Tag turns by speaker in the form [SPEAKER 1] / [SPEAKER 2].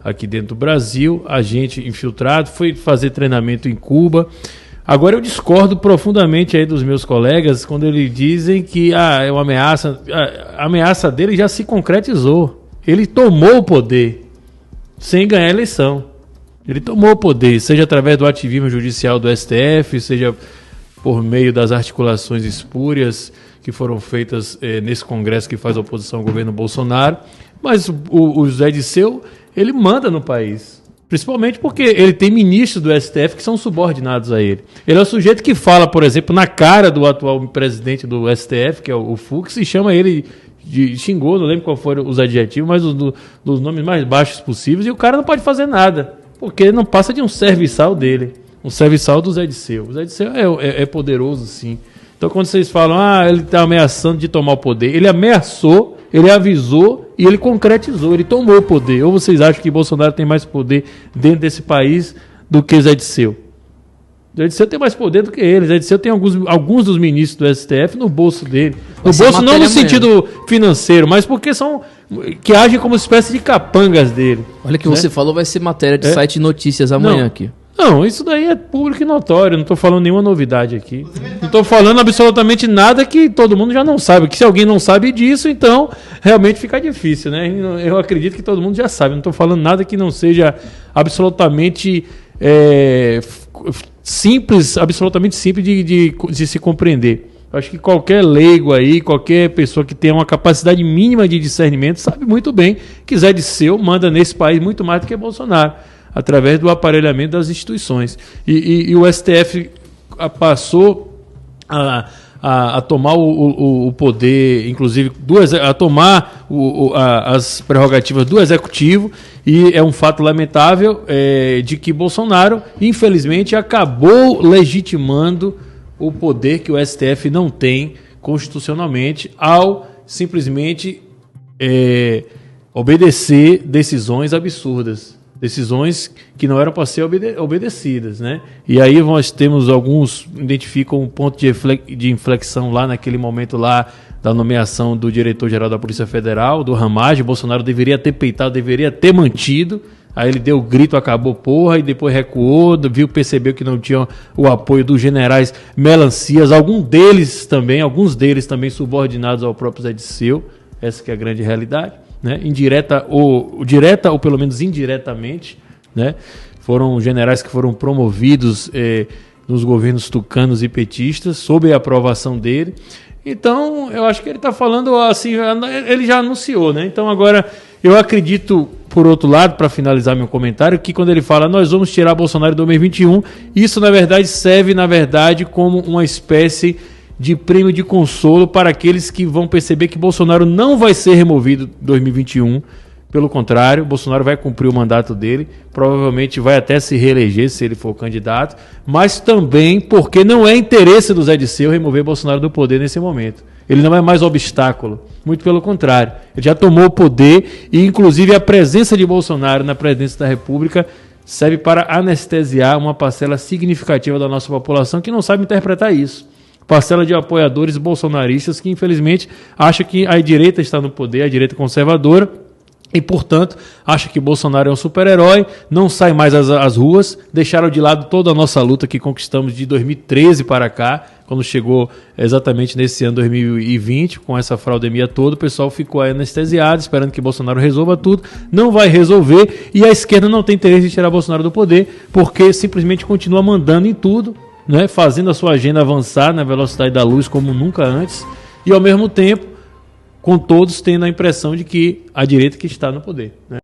[SPEAKER 1] aqui dentro do Brasil, agente infiltrado, foi fazer treinamento em Cuba. Agora eu discordo profundamente aí dos meus colegas quando eles dizem que é uma ameaça. A ameaça dele já se concretizou. Ele tomou o poder sem ganhar a eleição. Ele tomou o poder, seja através do ativismo judicial do STF, seja por meio das articulações espúrias que foram feitas nesse Congresso que faz oposição ao governo Bolsonaro. Mas o José Dirceu, ele manda no país. Principalmente porque ele tem ministros do STF que são subordinados a ele. Ele é o sujeito que fala, por exemplo, na cara do atual presidente do STF, que é o Fux, e chama ele xingou, não lembro qual foram os adjetivos, mas dos nomes mais baixos possíveis, e o cara não pode fazer nada, porque não passa de um serviçal dele, um serviçal do Zé Dirceu. O Zé Dirceu é poderoso, sim. Então, quando vocês falam, ele está ameaçando de tomar o poder, ele ameaçou, ele avisou e ele concretizou, ele tomou o poder. Ou vocês acham que Bolsonaro tem mais poder dentro desse país do que Zé Dirceu? Zé Dirceu tem mais poder do que ele. Zé Dirceu tem alguns dos ministros do STF no bolso dele. No bolso não no sentido financeiro, mas porque que agem como espécie de capangas dele.
[SPEAKER 2] Olha o que você falou, vai ser matéria de site de notícias amanhã aqui.
[SPEAKER 1] Não, isso daí é público e notório, não estou falando nenhuma novidade aqui. Não estou falando absolutamente nada que todo mundo já não sabe. Que se alguém não sabe disso, então realmente fica difícil, né? Eu acredito que todo mundo já sabe. Não estou falando nada que não seja absolutamente simples de se compreender. Eu acho que qualquer leigo aí, qualquer pessoa que tenha uma capacidade mínima de discernimento sabe muito bem que Zé Dirceu manda nesse país muito mais do que Bolsonaro, através do aparelhamento das instituições. E o STF passou a tomar o poder, inclusive, a tomar as prerrogativas do Executivo, e é um fato lamentável de que Bolsonaro, infelizmente, acabou legitimando o poder que o STF não tem constitucionalmente ao simplesmente obedecer decisões absurdas. Decisões que não eram para ser obedecidas, né? E aí nós temos identificam um ponto de inflexão lá naquele momento lá da nomeação do diretor-geral da Polícia Federal, do Ramagem. Bolsonaro deveria ter peitado, deveria ter mantido. Aí ele deu o grito, acabou porra, e depois recuou, percebeu que não tinha o apoio dos generais Melancias, alguns deles também subordinados ao próprio Zé Dirceu. Essa que é a grande realidade. Né? Direta ou pelo menos indiretamente, né? Foram generais que foram promovidos nos governos tucanos e petistas, sob a aprovação dele. Então, eu acho que ele está falando assim, ele já anunciou, né? Então, agora, eu acredito, por outro lado, para finalizar meu comentário, que quando ele fala nós vamos tirar Bolsonaro em 2021, isso, na verdade, serve, como uma espécie de prêmio de consolo para aqueles que vão perceber que Bolsonaro não vai ser removido em 2021. Pelo contrário, Bolsonaro vai cumprir o mandato dele, provavelmente vai até se reeleger se ele for candidato, mas também porque não é interesse do Zé Dirceu remover Bolsonaro do poder nesse momento. Ele não é mais obstáculo, muito pelo contrário. Ele já tomou o poder e, inclusive, a presença de Bolsonaro na presidência da República serve para anestesiar uma parcela significativa da nossa população que não sabe interpretar isso. Parcela de apoiadores bolsonaristas que, infelizmente, acha que a direita está no poder, a direita conservadora, e, portanto, acha que Bolsonaro é um super-herói, não sai mais às ruas, deixaram de lado toda a nossa luta que conquistamos de 2013 para cá, quando chegou exatamente nesse ano 2020, com essa fraudemia toda, o pessoal ficou anestesiado, esperando que Bolsonaro resolva tudo, não vai resolver, e a esquerda não tem interesse em tirar Bolsonaro do poder, porque simplesmente continua mandando em tudo, né, fazendo a sua agenda avançar na velocidade da luz como nunca antes, e ao mesmo tempo, com todos tendo a impressão de que a direita que está no poder, né?